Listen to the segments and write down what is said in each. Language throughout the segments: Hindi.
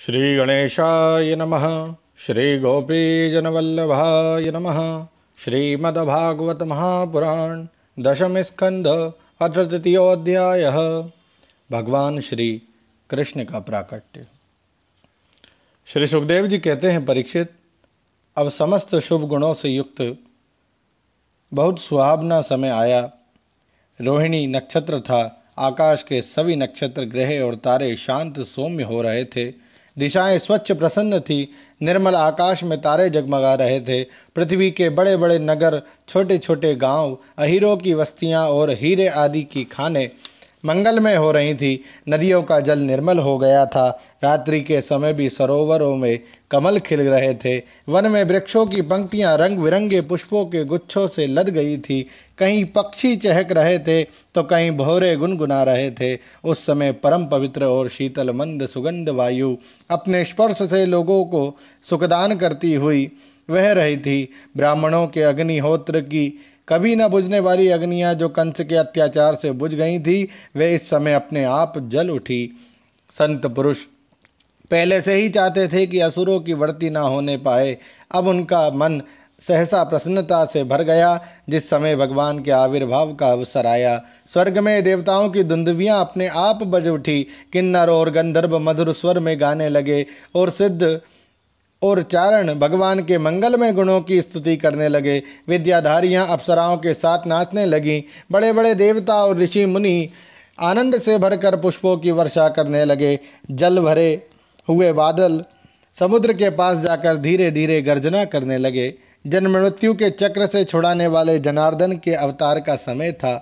श्री गणेशाय नमः। श्री गोपीजनवल्लभाय नमः। श्रीमद्भागवत महापुराण दशम स्कंध अथ तृतीयोऽध्याय। भगवान श्री कृष्ण का प्राकट्य। श्री सुखदेव जी कहते हैं, परीक्षित, अब समस्त शुभ गुणों से युक्त बहुत सुहावना समय आया। रोहिणी नक्षत्र था। आकाश के सभी नक्षत्र, ग्रह और तारे शांत सौम्य हो रहे थे। दिशाएं स्वच्छ प्रसन्न थी। निर्मल आकाश में तारे जगमगा रहे थे। पृथ्वी के बड़े बड़े नगर, छोटे छोटे गांव, अहीरों की बस्तियां और हीरे आदि की खानें मंगलमय हो रही थी। नदियों का जल निर्मल हो गया था। रात्रि के समय भी सरोवरों में कमल खिल रहे थे। वन में वृक्षों की पंक्तियां रंग बिरंगे पुष्पों के गुच्छों से लद गई थी। कहीं पक्षी चहक रहे थे तो कहीं भौरे गुनगुना रहे थे। उस समय परम पवित्र और शीतल मंद सुगंध वायु अपने स्पर्श से लोगों को सुखदान करती हुई वह रही थी। ब्राह्मणों के अग्निहोत्र की कभी न बुझने वाली अग्नियां जो कंस के अत्याचार से बुझ गई थी, वे इस समय अपने आप जल उठी। संत पुरुष पहले से ही चाहते थे कि असुरों की बढ़ती ना होने पाए। अब उनका मन सहसा प्रसन्नता से भर गया। जिस समय भगवान के आविर्भाव का अवसर आया, स्वर्ग में देवताओं की दुंदुभियां अपने आप बज उठी। किन्नर और गंधर्व मधुर स्वर में गाने लगे और सिद्ध और चारण भगवान के मंगलमय गुणों की स्तुति करने लगे। विद्याधारियां अप्सराओं के साथ नाचने लगीं। बड़े बड़े देवता और ऋषि मुनि आनंद से भरकर पुष्पों की वर्षा करने लगे। जल भरे हुए बादल समुद्र के पास जाकर धीरे धीरे गर्जना करने लगे। जन्म मृत्यु के चक्र से छुड़ाने वाले जनार्दन के अवतार का समय था।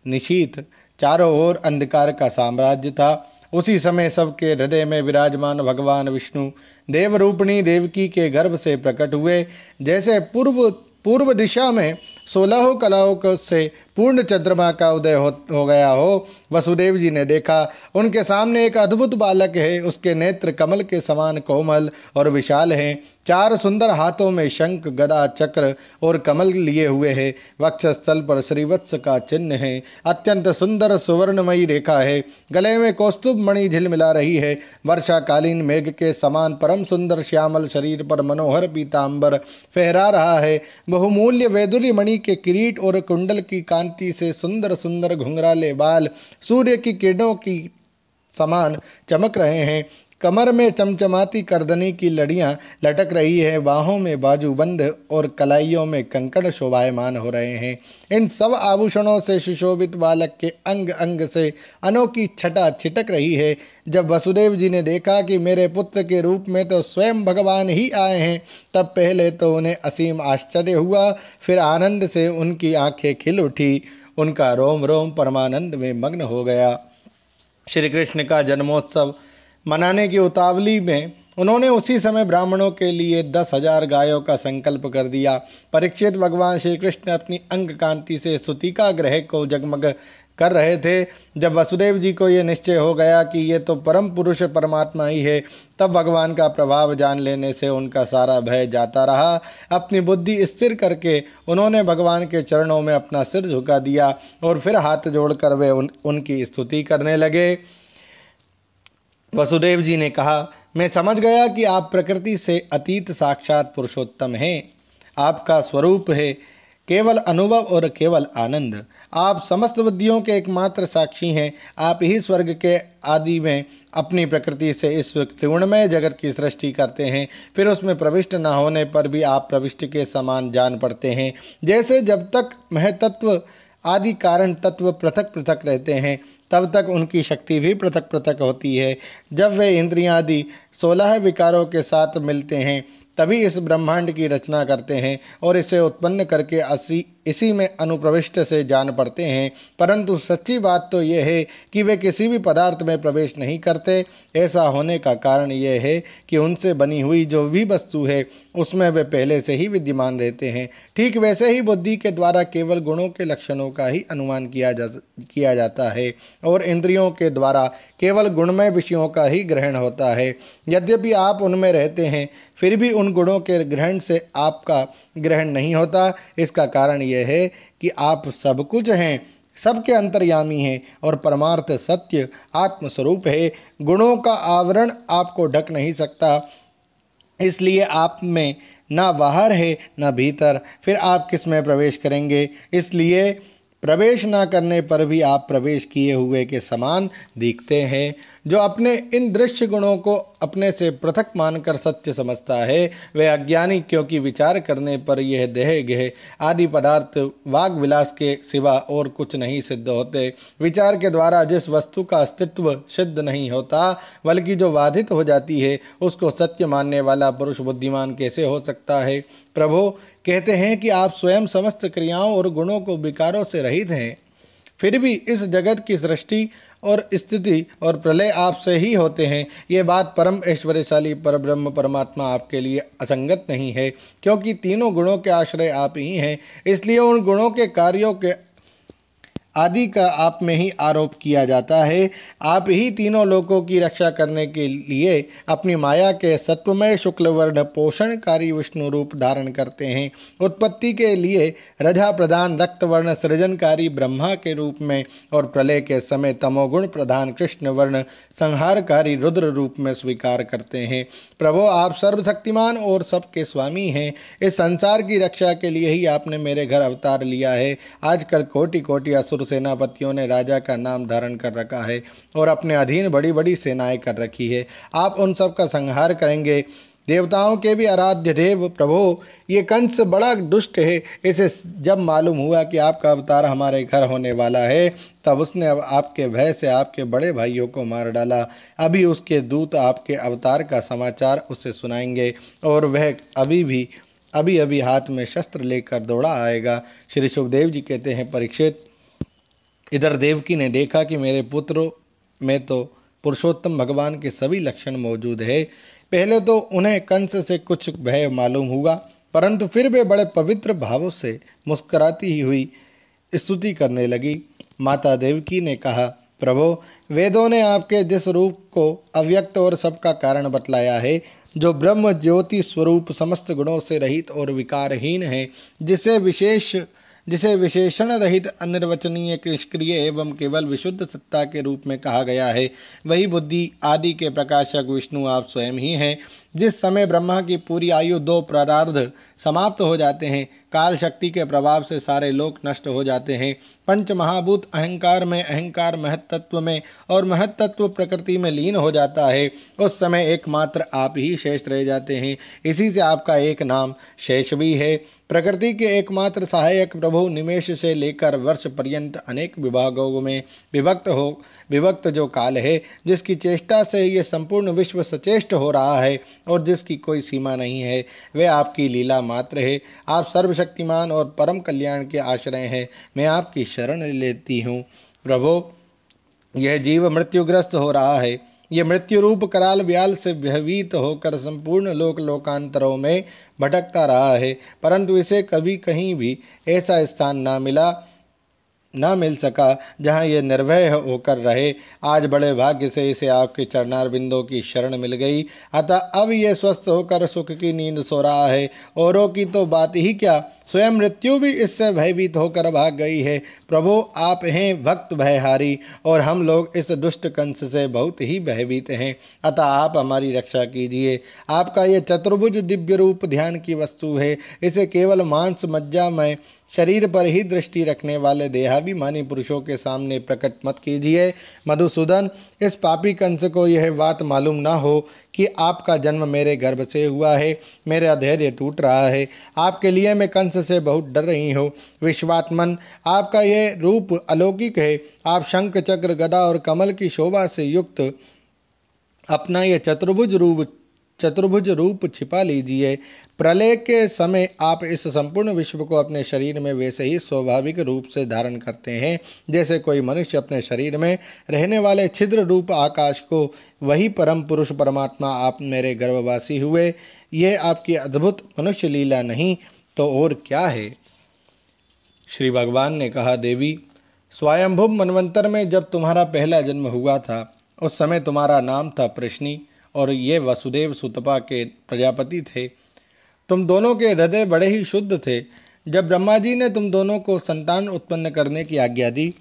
निशीथ चारों ओर अंधकार का साम्राज्य था। उसी समय सबके हृदय में विराजमान भगवान विष्णु देवरूपिणी देवकी के गर्भ से प्रकट हुए। जैसे पूर्व दिशा में 16 कलाओं से पूर्ण चंद्रमा का उदय हो गया हो। वसुदेव जी ने देखा, उनके सामने एक अद्भुत बालक है। उसके नेत्र कमल के समान कोमल और विशाल हैं। 4 सुंदर हाथों में शंख, गदा, चक्र और कमल लिए हुए है। वक्षस्थल पर श्रीवत्स का चिन्ह है। अत्यंत सुंदर सुवर्णमयी रेखा है। गले में कौस्तुभ मणि झिलमिला रही है। वर्षाकालीन मेघ के समान परम सुंदर श्यामल शरीर पर मनोहर पीतांबर फहरा रहा है। बहुमूल्य वैदुर्य मणि के किरीट और कुंडल की कांति से सुंदर सुंदर घुंघराले बाल सूर्य की किरणों की समान चमक रहे हैं। कमर में चमचमाती करदनी की लड़ियां लटक रही है। बाहों में बाजूबंद और कलाइयों में कंकड़ शोभायमान हो रहे हैं। इन सब आभूषणों से सुशोभित बालक के अंग अंग से अनोखी छटा छिटक रही है। जब वसुदेव जी ने देखा कि मेरे पुत्र के रूप में तो स्वयं भगवान ही आए हैं, तब पहले तो उन्हें असीम आश्चर्य हुआ। फिर आनंद से उनकी आंखें खिल उठी। उनका रोम रोम परमानंद में मग्न हो गया। श्री कृष्ण का जन्मोत्सव मनाने की उतावली में उन्होंने उसी समय ब्राह्मणों के लिए 10,000 गायों का संकल्प कर दिया। परीक्षित, भगवान श्री कृष्ण अपनी अंग कांति से स्तुतिका ग्रह को जगमग कर रहे थे। जब वसुदेव जी को ये निश्चय हो गया कि ये तो परम पुरुष परमात्मा ही है, तब भगवान का प्रभाव जान लेने से उनका सारा भय जाता रहा। अपनी बुद्धि स्थिर करके उन्होंने भगवान के चरणों में अपना सिर झुका दिया और फिर हाथ जोड़कर वे उनकी स्तुति करने लगे। वसुदेव जी ने कहा, मैं समझ गया कि आप प्रकृति से अतीत साक्षात पुरुषोत्तम हैं। आपका स्वरूप है केवल अनुभव और केवल आनंद। आप समस्त बुद्धियों के एकमात्र साक्षी हैं। आप ही स्वर्ग के आदि में अपनी प्रकृति से इस त्रिगुणमय जगत की सृष्टि करते हैं। फिर उसमें प्रविष्ट न होने पर भी आप प्रविष्ट के समान जान पड़ते हैं। जैसे जब तक महतत्व आदि कारण तत्व पृथक पृथक रहते हैं, तब तक उनकी शक्ति भी पृथक पृथक होती है। जब वे इंद्रियां आदि 16 विकारों के साथ मिलते हैं, तभी इस ब्रह्मांड की रचना करते हैं और इसे उत्पन्न करके इसी में अनुप्रविष्ट से जान पड़ते हैं। परंतु सच्ची बात तो यह है कि वे किसी भी पदार्थ में प्रवेश नहीं करते। ऐसा होने का कारण यह है कि उनसे बनी हुई जो भी वस्तु है, उसमें वे पहले से ही विद्यमान रहते हैं। ठीक वैसे ही बुद्धि के द्वारा केवल गुणों के लक्षणों का ही अनुमान किया जाता है और इंद्रियों के द्वारा केवल गुणमय विषयों का ही ग्रहण होता है। यद्यपि आप उनमें रहते हैं, फिर भी उन गुणों के ग्रहण से आपका ग्रहण नहीं होता। इसका कारण यह है कि आप सब कुछ हैं, सबके अंतर्यामी है और परमार्थ सत्य आत्मस्वरूप है। गुणों का आवरण आपको ढक नहीं सकता, इसलिए आप में ना बाहर है ना भीतर, फिर आप किस में प्रवेश करेंगे? इसलिए प्रवेश ना करने पर भी आप प्रवेश किए हुए के समान दिखते हैं। जो अपने इन दृश्य गुणों को अपने से पृथक मानकर सत्य समझता है वह अज्ञानी, क्योंकि विचार करने पर यह देह गेह आदि पदार्थ वाग विलास के सिवा और कुछ नहीं सिद्ध होते। विचार के द्वारा जिस वस्तु का अस्तित्व सिद्ध नहीं होता बल्कि जो बाधित हो जाती है, उसको सत्य मानने वाला पुरुष बुद्धिमान कैसे हो सकता है? प्रभु कहते हैं कि आप स्वयं समस्त क्रियाओं और गुणों को विकारों से रहित हैं, फिर भी इस जगत की सृष्टि और स्थिति और प्रलय आपसे ही होते हैं। ये बात परम ऐश्वर्यशाली परब्रह्म परमात्मा आपके लिए असंगत नहीं है, क्योंकि तीनों गुणों के आश्रय आप ही हैं। इसलिए उन गुणों के कार्यों के आदि का आप में ही आरोप किया जाता है। आप ही तीनों लोकों की रक्षा करने के लिए अपनी माया के सत्वमय शुक्ल वर्ण पोषणकारी विष्णु रूप धारण करते हैं। उत्पत्ति के लिए रजा प्रधान रक्त वर्ण सृजनकारी ब्रह्मा के रूप में और प्रलय के समय तमोगुण प्रधान कृष्ण वर्ण संहारकारी रुद्र रूप में स्वीकार करते हैं। प्रभु आप सर्वशक्तिमान और सबके स्वामी हैं। इस संसार की रक्षा के लिए ही आपने मेरे घर अवतार लिया है। आजकल कोटि कोटि असुर सेनापतियों ने राजा का नाम धारण कर रखा है और अपने अधीन बड़ी बड़ी सेनाएं कर रखी है। आप उन सब का संहार करेंगे। देवताओं के भी आराध्य देव प्रभु, ये कंस बड़ा दुष्ट है। इसे जब मालूम हुआ कि आपका अवतार हमारे घर होने वाला है, तब उसने अब आपके भय से आपके बड़े भाइयों को मार डाला। अभी उसके दूत आपके अवतार का समाचार उसे सुनाएंगे और वह अभी अभी हाथ में शस्त्र लेकर दौड़ा आएगा। श्री सुखदेव जी कहते हैं, परीक्षित, इधर देवकी ने देखा कि मेरे पुत्र में तो पुरुषोत्तम भगवान के सभी लक्षण मौजूद है। पहले तो उन्हें कंस से कुछ भय मालूम हुआ, परंतु फिर वे बड़े पवित्र भावों से मुस्कुराती हुई स्तुति करने लगी। माता देवकी ने कहा, प्रभो, वेदों ने आपके जिस रूप को अव्यक्त और सबका कारण बतलाया है, जो ब्रह्म ज्योति स्वरूप समस्त गुणों से रहित और विकारहीन है, जिसे विशेषण रहित अनिर्वचनीय निष्क्रिय एवं केवल विशुद्ध सत्ता के रूप में कहा गया है, वही बुद्धि आदि के प्रकाशक विष्णु आप स्वयं ही हैं। जिस समय ब्रह्मा की पूरी आयु 2 प्रारार्ध समाप्त हो जाते हैं, काल शक्ति के प्रभाव से सारे लोक नष्ट हो जाते हैं। पंच महाभूत अहंकार में, अहंकार महत्तत्व में और महत्तत्व प्रकृति में लीन हो जाता है। उस समय एकमात्र आप ही शेष रह जाते हैं। इसी से आपका एक नाम शेष भी है। प्रकृति के एकमात्र सहायक प्रभु निमेष से लेकर वर्ष पर्यंत अनेक विभागों में विभक्त जो काल है, जिसकी चेष्टा से ये संपूर्ण विश्व सचेष्ट हो रहा है और जिसकी कोई सीमा नहीं है, वह आपकी लीला मात्र है। आप सर्वशक्तिमान और परम कल्याण के आश्रय हैं। मैं आपकी शरण लेती हूँ। प्रभो, यह जीव मृत्युग्रस्त हो रहा है। ये मृत्यु रूप कराल व्याल से भयभीत होकर संपूर्ण लोकांतरों में भटकता रहा है, परंतु इसे कभी कहीं भी ऐसा स्थान ना मिल सका जहाँ ये निर्भय होकर रहे। आज बड़े भाग्य से इसे आपके चरणारविंदों की शरण मिल गई, अतः अब ये स्वस्थ होकर सुख की नींद सो रहा है। औरों की तो बात ही क्या, स्वयं मृत्यु भी इससे भयभीत होकर भाग गई है। प्रभु, आप हैं भक्त भयहारी और हम लोग इस दुष्ट कंस से बहुत ही भयभीत हैं, अतः आप हमारी रक्षा कीजिए। आपका ये चतुर्भुज दिव्य रूप ध्यान की वस्तु है। इसे केवल मांस मज्जामय शरीर पर ही दृष्टि रखने वाले देहाभिमानी पुरुषों के सामने प्रकट मत कीजिए। मधुसूदन, इस पापी कंस को यह बात मालूम ना हो कि आपका जन्म मेरे गर्भ से हुआ है। मेरा धैर्य टूट रहा है। आपके लिए मैं कंस से बहुत डर रही हूँ। विश्वात्मन, आपका यह रूप अलौकिक है। आप शंख चक्र गदा और कमल की शोभा से युक्त अपना यह चतुर्भुज रूप छिपा लीजिए। प्रलय के समय आप इस संपूर्ण विश्व को अपने शरीर में वैसे ही स्वाभाविक रूप से धारण करते हैं जैसे कोई मनुष्य अपने शरीर में रहने वाले छिद्र रूप आकाश को। वही परम पुरुष परमात्मा आप मेरे गर्भवासी हुए। यह आपकी अद्भुत मनुष्य लीला नहीं तो और क्या है? श्री भगवान ने कहा, देवी, स्वयंभुव मनवंतर में जब तुम्हारा पहला जन्म हुआ था, उस समय तुम्हारा नाम था प्रश्नि और ये वसुदेव सुतपा के प्रजापति थे। तुम दोनों के हृदय बड़े ही शुद्ध थे। जब ब्रह्मा जी ने तुम दोनों को संतान उत्पन्न करने की आज्ञा दी,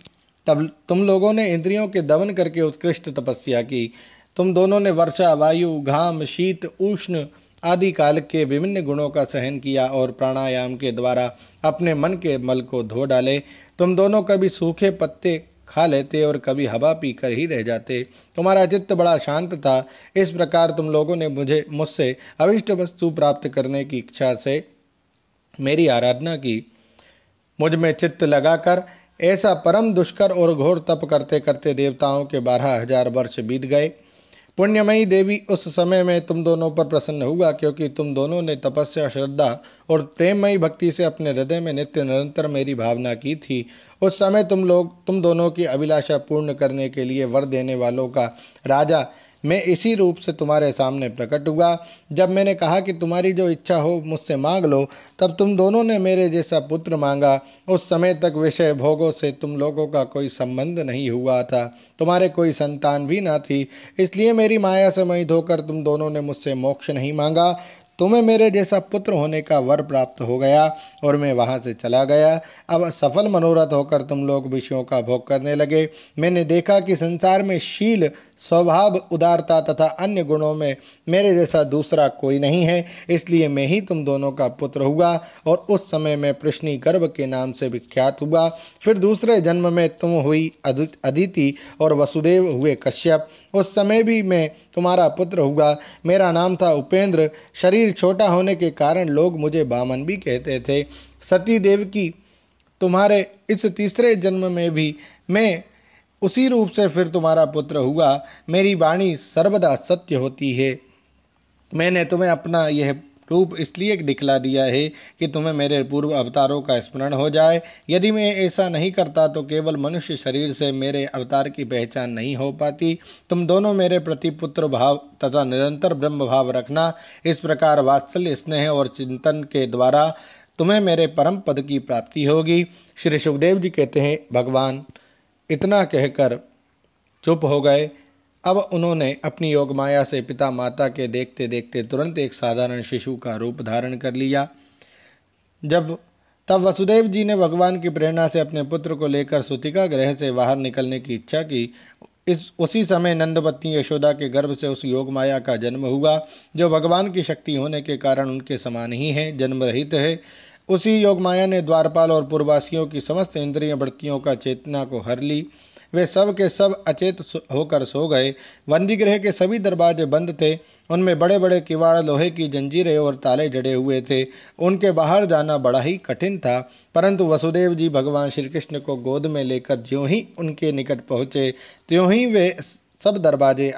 तब तुम लोगों ने इंद्रियों के दमन करके उत्कृष्ट तपस्या की। तुम दोनों ने वर्षा, वायु, घाम, शीत, उष्ण आदि काल के विभिन्न गुणों का सहन किया और प्राणायाम के द्वारा अपने मन के मल को धो डाले। तुम दोनों कभी सूखे पत्ते खा लेते और कभी हवा पीकर ही रह जाते। तुम्हारा चित्त बड़ा शांत था। इस प्रकार तुम लोगों ने मुझसे अभिष्ट वस्तु प्राप्त करने की इच्छा से मेरी आराधना की। मुझ में चित्त लगाकर ऐसा परम दुष्कर और घोर तप करते करते देवताओं के 12,000 वर्ष बीत गए। पुण्यमयी देवी उस समय में तुम दोनों पर प्रसन्न हुआ, क्योंकि तुम दोनों ने तपस्या, श्रद्धा और प्रेममयी भक्ति से अपने हृदय में नित्य निरंतर मेरी भावना की थी। उस समय तुम दोनों की अभिलाषा पूर्ण करने के लिए वर देने वालों का राजा मैं इसी रूप से तुम्हारे सामने प्रकट हुआ। जब मैंने कहा कि तुम्हारी जो इच्छा हो मुझसे मांग लो, तब तुम दोनों ने मेरे जैसा पुत्र मांगा। उस समय तक विषय भोगों से तुम लोगों का कोई संबंध नहीं हुआ था, तुम्हारे कोई संतान भी ना थी। इसलिए मेरी माया से मोहित होकर तुम दोनों ने मुझसे मोक्ष नहीं मांगा। तुम्हें मेरे जैसा पुत्र होने का वर प्राप्त हो गया और मैं वहाँ से चला गया। अब सफल मनोरथ होकर तुम लोग विषयों का भोग करने लगे। मैंने देखा कि संसार में शील, स्वभाव, उदारता तथा अन्य गुणों में मेरे जैसा दूसरा कोई नहीं है। इसलिए मैं ही तुम दोनों का पुत्र हुआ और उस समय मैं प्रश्नी गर्भ के नाम से विख्यात हुआ। फिर दूसरे जन्म में तुम हुई अदिति और वसुदेव हुए कश्यप। उस समय भी मैं तुम्हारा पुत्र हुआ। मेरा नाम था उपेंद्र। शरीर छोटा होने के कारण लोग मुझे बामन भी कहते थे। सती देव की तुम्हारे इस तीसरे जन्म में भी मैं उसी रूप से फिर तुम्हारा पुत्र हुआ। मेरी वाणी सर्वदा सत्य होती है। मैंने तुम्हें अपना यह रूप इसलिए दिखला दिया है कि तुम्हें मेरे पूर्व अवतारों का स्मरण हो जाए। यदि मैं ऐसा नहीं करता तो केवल मनुष्य शरीर से मेरे अवतार की पहचान नहीं हो पाती। तुम दोनों मेरे प्रति पुत्र भाव तथा निरंतर ब्रह्म भाव रखना। इस प्रकार वात्सल्य, स्नेह और चिंतन के द्वारा तुम्हें मेरे परम पद की प्राप्ति होगी। श्री सुखदेव जी कहते हैं, भगवान इतना कहकर चुप हो गए। अब उन्होंने अपनी योग माया से पिता माता के देखते देखते तुरंत एक साधारण शिशु का रूप धारण कर लिया। तब वसुदेव जी ने भगवान की प्रेरणा से अपने पुत्र को लेकर सुतिका गृह से बाहर निकलने की इच्छा की। उसी समय नंदपत्नी यशोदा के गर्भ से उस योग माया का जन्म हुआ, जो भगवान की शक्ति होने के कारण उनके समान ही है, जन्म रहित है। उसी योग माया ने द्वारपाल और पूर्ववासियों की समस्त इंद्रिय वृत्तियों का चेतना को हर ली। वे सब के सब अचेत होकर सो गए। बंदीगृह के सभी दरवाजे बंद थे। उनमें बड़े बड़े किवाड़, लोहे की जंजीरें और ताले जड़े हुए थे। उनके बाहर जाना बड़ा ही कठिन था। परंतु वसुदेव जी भगवान श्री कृष्ण को गोद में लेकर ज्यों ही उनके निकट पहुँचे, त्यों ही वे सब दरवाजे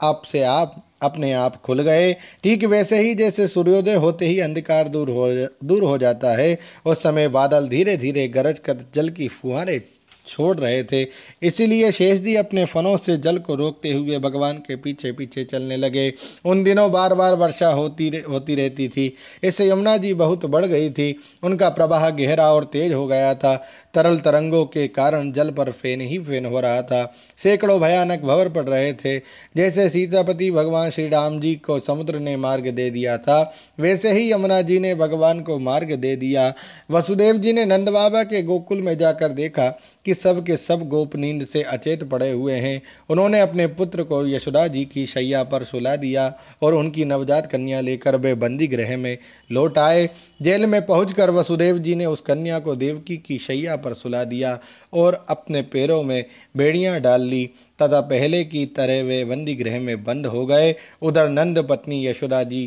आप अपने आप खुल गए। ठीक वैसे ही जैसे सूर्योदय होते ही अंधकार दूर हो जाता है। उस समय बादल धीरे धीरे गरज कर जल की फुहारें छोड़ रहे थे। इसीलिए शेष जी अपने फनों से जल को रोकते हुए भगवान के पीछे पीछे चलने लगे। उन दिनों बार बार वर्षा होती रहती थी। इससे यमुना जी बहुत बढ़ गई थी। उनका प्रवाह गहरा और तेज हो गया था। तरल तरंगों के कारण जल पर फेन ही फेन हो रहा था। सैकड़ों भयानक भंवर पड़ रहे थे। जैसे सीतापति भगवान श्री राम जी को समुद्र ने मार्ग दे दिया था, वैसे ही यमुना जी ने भगवान को मार्ग दे दिया। वसुदेव जी ने नंद बाबा के गोकुल में जाकर देखा कि सब के सब गोप नींद से अचेत पड़े हुए हैं। उन्होंने अपने पुत्र को यशोदा जी की शैया पर सुला दिया और उनकी नवजात कन्या लेकर वे बंदी गृह में लौट आए। जेल में पहुंचकर वसुदेव जी ने उस कन्या को देवकी की शैया पर सुला दिया और अपने पैरों में बेड़ियां डाल ली तथा पहले की तरह वे बंदी गृह में बंद हो गए। उधर नंद पत्नी यशोदा जी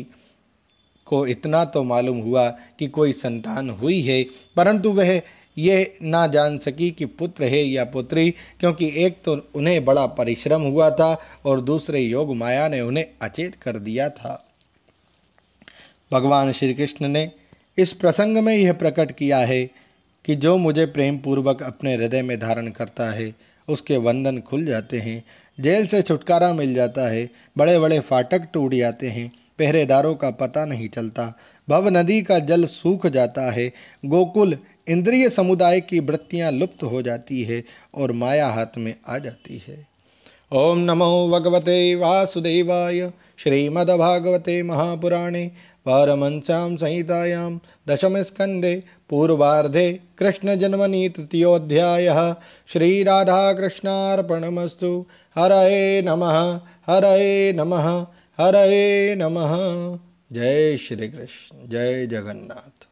को इतना तो मालूम हुआ कि कोई संतान हुई है, परंतु वह ये ना जान सकी कि पुत्र है या पुत्री, क्योंकि एक तो उन्हें बड़ा परिश्रम हुआ था और दूसरे योग माया ने उन्हें अचेत कर दिया था। भगवान श्री कृष्ण ने इस प्रसंग में यह प्रकट किया है कि जो मुझे प्रेम पूर्वक अपने हृदय में धारण करता है उसके बंधन खुल जाते हैं, जेल से छुटकारा मिल जाता है, बड़े बड़े फाटक टूट जाते हैं, पहरेदारों का पता नहीं चलता, भव नदी का जल सूख जाता है, गोकुल इंद्रिय समुदाय की वृत्तियां लुप्त हो जाती है और माया हाथ में आ जाती है। ओम नमो भगवते वासुदेवाय। श्रीमद्भागवते महापुराणे परमहंस्यां संहितायां दशमस्कन्धे पूर्वार्धे कृष्णजन्मनि तृतीयोऽध्यायः। श्रीराधाकृष्णार्पणमस्तु। हरये नमः, हरये नमः, हरये नमः। जय श्री कृष्ण, जय जगन्नाथ।